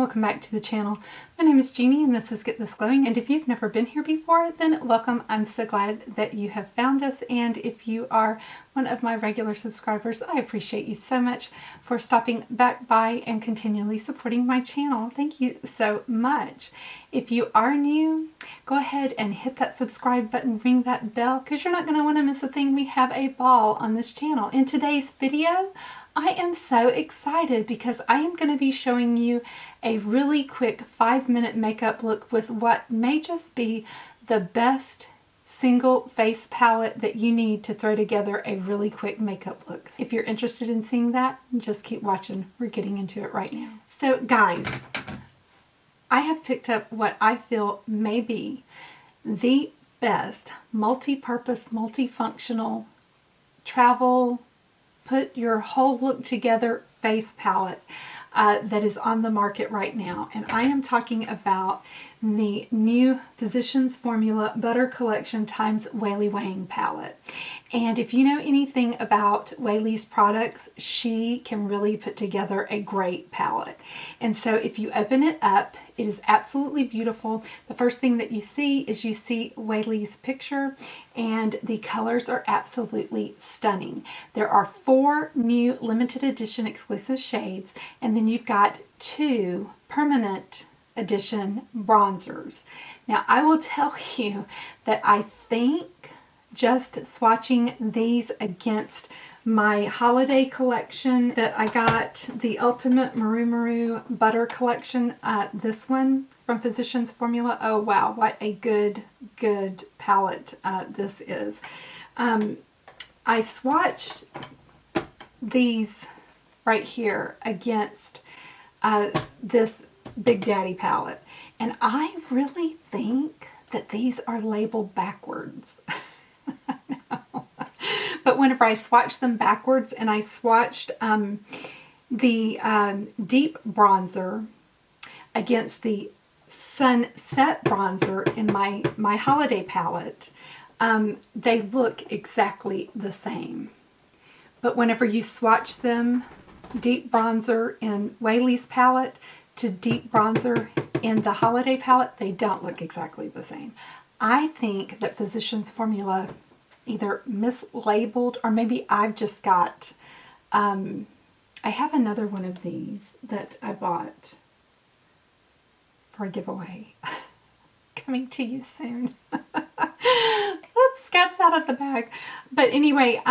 Welcome back to the channel. My name is Jeannie and this is Get This Glowing, and if you've never been here before, then welcome. I'm so glad that you have found us, and if you are one of my regular subscribers, I appreciate you so much for stopping back by and continually supporting my channel. Thank you so much. If you are new, go ahead and hit that subscribe button, ring that bell, because you're not going to want to miss a thing. We have a ball on this channel. In today's video, I am so excited because I am going to be showing you a really quick 5-minute makeup look with what may just be the best single face palette that you need to throw together a really quick makeup look. If you're interested in seeing that, just keep watching. We're getting into it right now. So guys, I have picked up what I feel may be the best multi-purpose, multifunctional travel, put your whole look together face palette that is on the market right now. And I am talking about the new Physicians Formula Butter Collection times Weylie Hoang palette. And if you know anything about Weylie's products, she can really put together a great palette. And so if you open it up, it is absolutely beautiful. The first thing that you see is you see Weylie's picture, and the colors are absolutely stunning. There are 4 new limited edition exclusive shades, and then you've got 2 permanent edition bronzers. Now I will tell you that I think just swatching these against my holiday collection that I got, the Ultimate Maru Butter Collection, this one from Physicians Formula, oh wow, what a good palette this is. I swatched these right here against this Big Daddy palette, and I really think that these are labeled backwards. But whenever I swatched them backwards and I swatched the deep bronzer against the sunset bronzer in my holiday palette, they look exactly the same. But whenever you swatch them, deep bronzer in Weylie's palette to deep bronzer in the holiday palette, they don't look exactly the same. I think that Physicians Formula either mislabeled, or maybe I've just got, I have another one of these that I bought for a giveaway. Coming to you soon. Oops, cat's out of the bag. But anyway,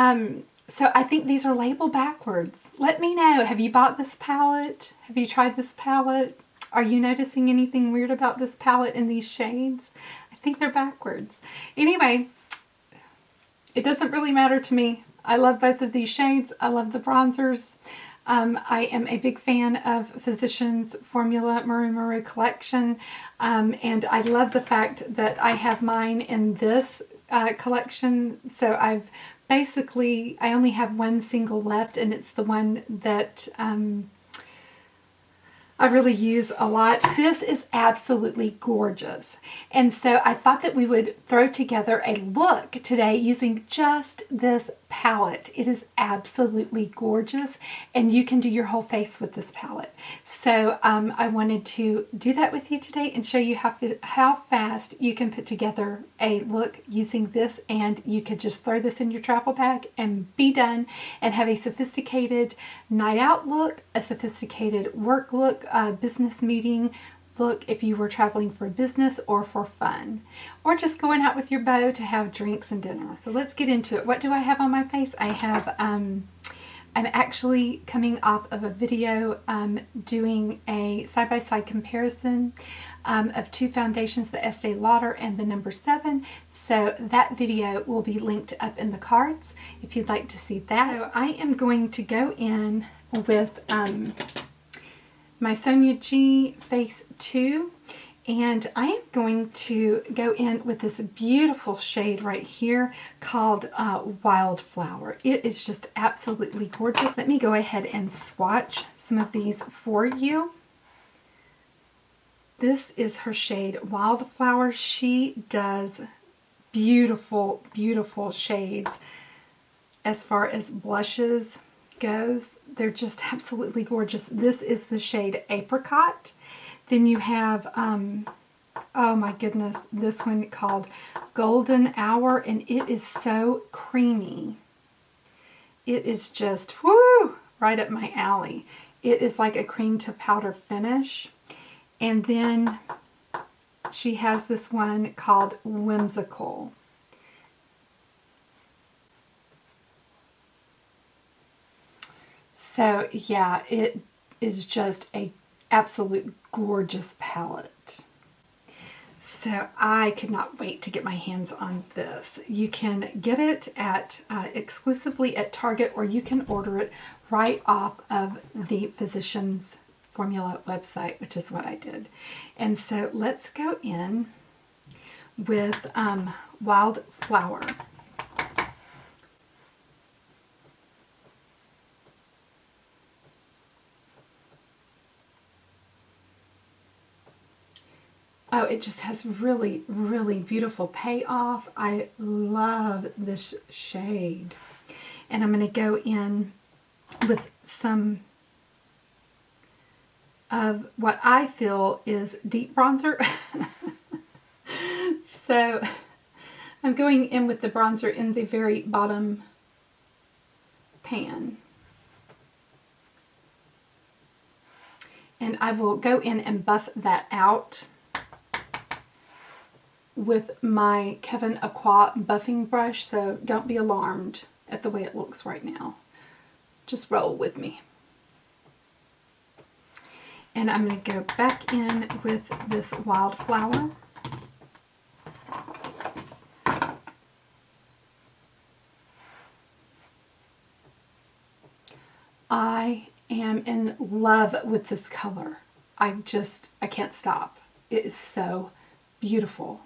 so I think these are labeled backwards. Let me know. Have you bought this palette? Have you tried this palette? Are you noticing anything weird about this palette in these shades? I think they're backwards. Anyway, it doesn't really matter to me. I love both of these shades. I love the bronzers. I am a big fan of Physicians Formula Maru collection. And I love the fact that I have mine in this collection. So I only have one single left, and it's the one that I really use a lot. This is absolutely gorgeous. And so I thought that we would throw together a look today using just this palette. It is absolutely gorgeous, and you can do your whole face with this palette. So I wanted to do that with you today and show you how fast you can put together a look using this, and you could just throw this in your travel bag and be done and have a sophisticated night out look, a sophisticated work look, business meeting look if you were traveling for business or for fun, or just going out with your beau to have drinks and dinner. So let's get into it. What do I have on my face? I have, I'm actually coming off of a video doing a side-by-side comparison of 2 foundations, the Estee Lauder and the No. 7. So that video will be linked up in the cards if you'd like to see that. So I am going to go in with my Sonia G Face 2, and I am going to go in with this beautiful shade right here called Wildflower. It is just absolutely gorgeous. Let me go ahead and swatch some of these for you. This is her shade Wildflower. She does beautiful, beautiful shades as far as blushes goes. they're just absolutely gorgeous. This is the shade Apricot. Then you have, oh my goodness, this one called Golden Hour, and it is so creamy. It is just, woo, right up my alley. It is like a cream to powder finish. And then she has this one called Whimsical. So yeah, it is just a absolute gorgeous palette. So I could not wait to get my hands on this. You can get it at exclusively at Target, or you can order it right off of the Physicians Formula website, which is what I did. And so let's go in with Wildflower. Oh, it just has really, really beautiful payoff. I love this shade. And I'm going to go in with some of what I feel is deep bronzer. So I'm going in with the bronzer in the very bottom pan. And I will go in and buff that out with my Kevin Aqua buffing brush, so don't be alarmed at the way it looks right now. Just roll with me. And I'm going to go back in with this Wildflower. I am in love with this color. I can't stop. It is so beautiful.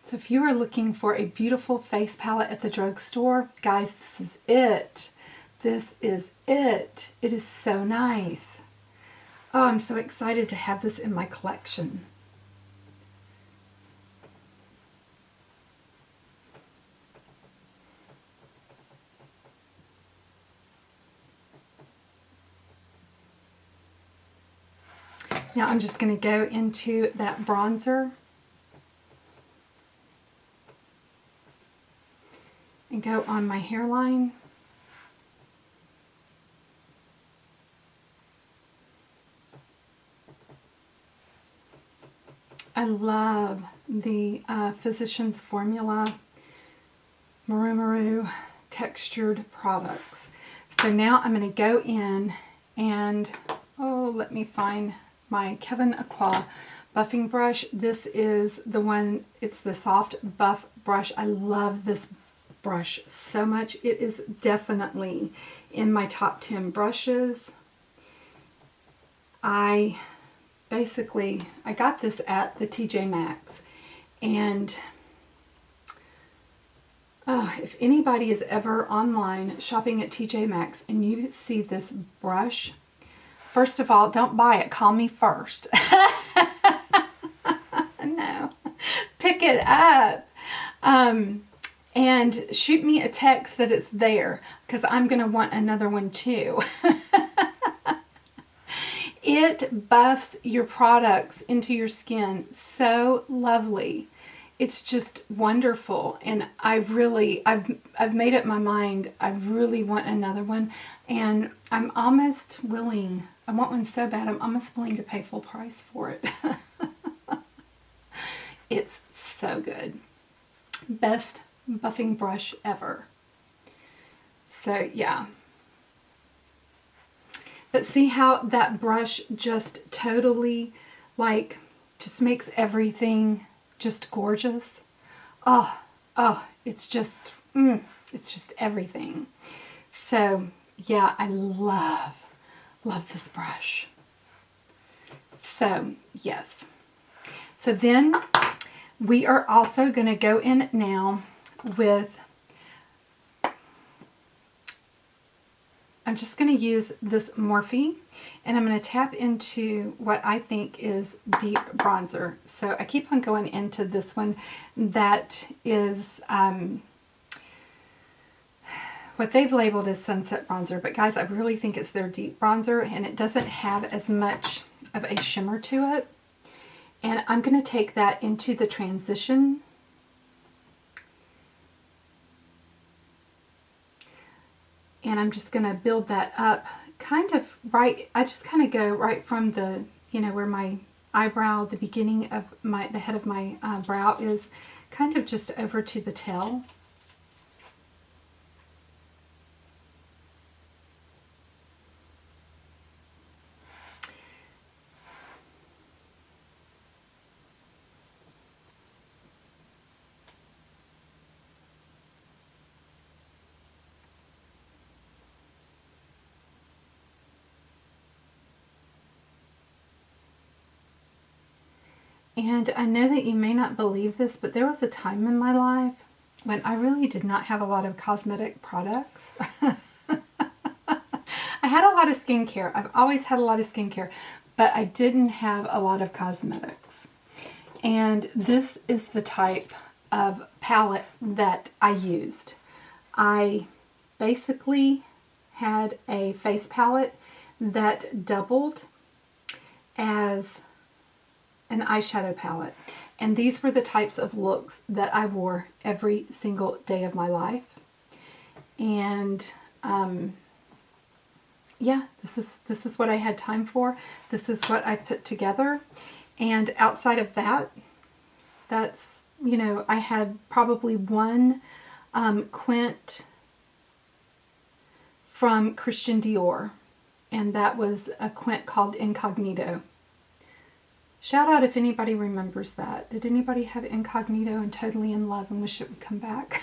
So if you are looking for a beautiful face palette at the drugstore, guys, this is it. This is it. It is so nice. Oh, I'm so excited to have this in my collection. Now I'm just going to go into that bronzer and go on my hairline. I love the Physicians Formula Maru textured products. So now I'm going to go in and, oh, let me find my Kevin Aqua buffing brush. This is the one, it's the soft buff brush. I love this brush so much. It is definitely in my top 10 brushes. I got this at the TJ Maxx, and if anybody is ever online shopping at TJ Maxx and you see this brush, first of all, don't buy it. Call me first. No. Pick it up. And shoot me a text that it's there, because I'm going to want another one too. It buffs your products into your skin so lovely. It's just wonderful, and I've made up my mind. I really want another one, and I'm almost willing. I want one so bad. I'm almost willing to pay full price for it. It's so good. Best buffing brush ever. So yeah. But see how that brush just totally, like, just makes everything just gorgeous? Oh, it's just everything. So yeah, I love this brush. So yes. So then we are also going to go in now with, I'm just going to use this Morphe, and I'm going to tap into what I think is deep bronzer. So I keep on going into this one that is, what they've labeled as sunset bronzer, but guys, I really think it's their deep bronzer, and it doesn't have as much of a shimmer to it. And I'm going to take that into the transition. And I'm just going to build that up kind of right, I just kind of go right from the, you know, where my eyebrow, the beginning of the head of my brow is, kind of just over to the tail. And I know that you may not believe this, but there was a time in my life when I really did not have a lot of cosmetic products. I had a lot of skincare. I've always had a lot of skincare, but I didn't have a lot of cosmetics. And this is the type of palette that I used. I basically had a face palette that doubled as an eyeshadow palette. And these were the types of looks that I wore every single day of my life. And yeah, this is what I had time for. This is what I put together. And outside of that, that's, you know, I had probably one quint from Christian Dior, and that was a quint called Incognito. Shout out if anybody remembers that. Did anybody have Incognito and Totally in Love and wish it would come back?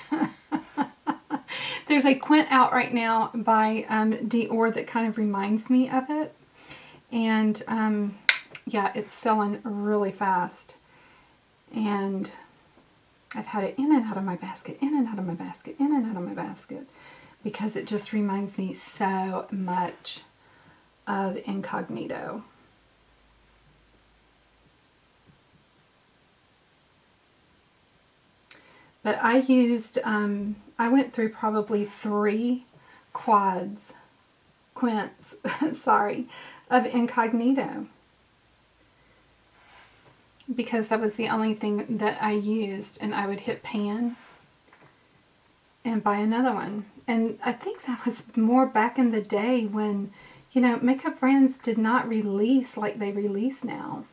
There's a quint out right now by Dior that kind of reminds me of it. And yeah, it's selling really fast. And I've had it in and out of my basket, in and out of my basket, in and out of my basket, because it just reminds me so much of Incognito. But I used, I went through probably 3 quints, sorry, of Incognito. Because that was the only thing that I used, and I would hit pan and buy another one. And I think that was more back in the day when, you know, makeup brands did not release like they release now.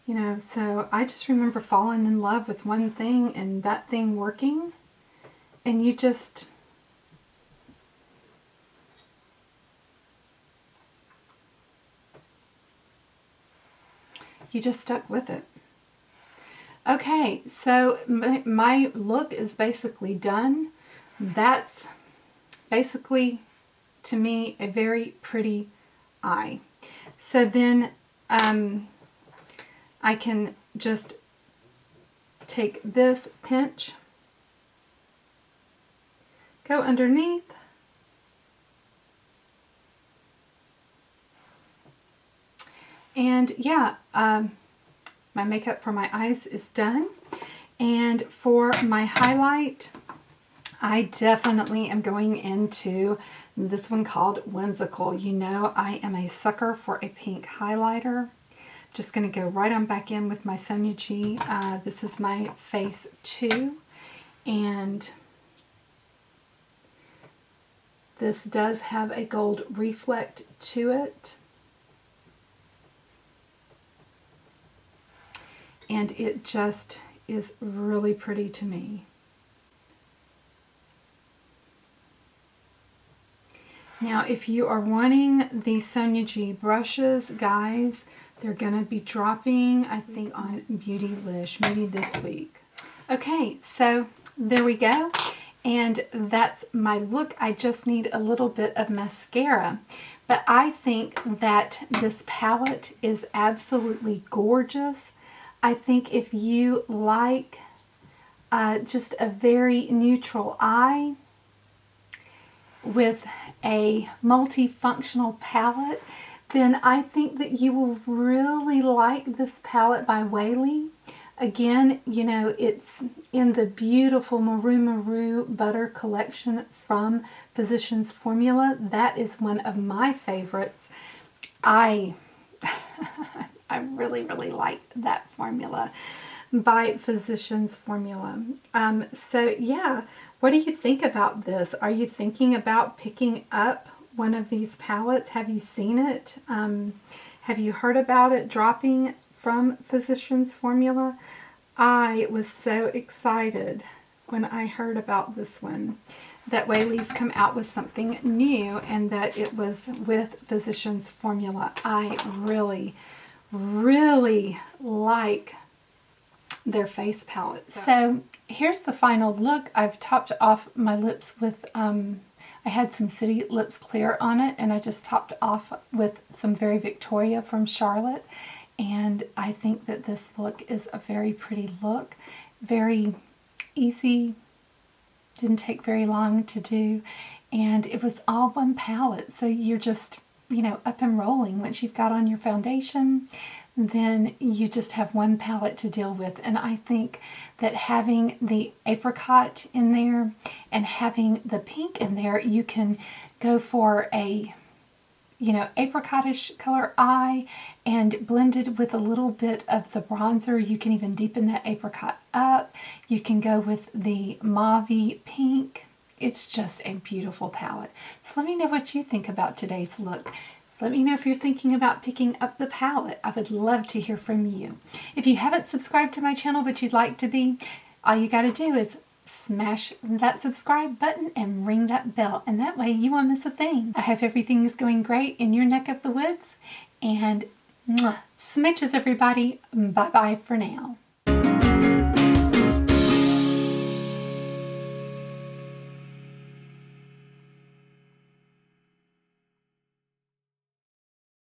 You know, so I just remember falling in love with one thing and that thing working, and you just stuck with it. Okay, so my look is basically done. That's basically, to me, a very pretty eye. So then I can just take this pinch, go underneath, and yeah, my makeup for my eyes is done. And for my highlight, I definitely am going into this one called Whimsical. You know I am a sucker for a pink highlighter. Just going to go right on back in with my Sonia G. This is my Face 2, and this does have a gold reflect to it. And it just is really pretty to me. Now, if you are wanting the Sonia G brushes, guys, they're going to be dropping, I think, on Beautylish, maybe this week. Okay, so there we go. And that's my look. I just need a little bit of mascara. But I think that this palette is absolutely gorgeous. I think if you like just a very neutral eye with a multifunctional palette, then I think that you will really like this palette by Weylie. Again, you know, it's in the beautiful Maru Butter collection from Physicians Formula. That is one of my favorites. I really, really like that formula by Physicians Formula. So yeah, what do you think about this? Are you thinking about picking up one of these palettes? Have you seen it? Have you heard about it dropping from Physicians Formula? I was so excited when I heard about this one, that Weylie's come out with something new and that it was with Physicians Formula. I really, really like their face palettes. So here's the final look. I've topped off my lips with, I had some City Lips Clear on it, and I just topped off with some Very Victoria from Charlotte. And I think that this look is a very pretty look, very easy, didn't take very long to do, and it was all one palette, so you're just, you know, up and rolling. Once you've got on your foundation, then you just have one palette to deal with. And I think that having the apricot in there and having the pink in there, you can go for a, you know, apricotish color eye, and blended with a little bit of the bronzer. You can even deepen that apricot up. You can go with the mauve pink. It's just a beautiful palette. So let me know what you think about today's look. Let me know if you're thinking about picking up the palette. I would love to hear from you. If you haven't subscribed to my channel but you'd like to be, all you got to do is smash that subscribe button and ring that bell, and that way you won't miss a thing. I hope everything is going great in your neck of the woods, and smooches everybody. Bye bye for now.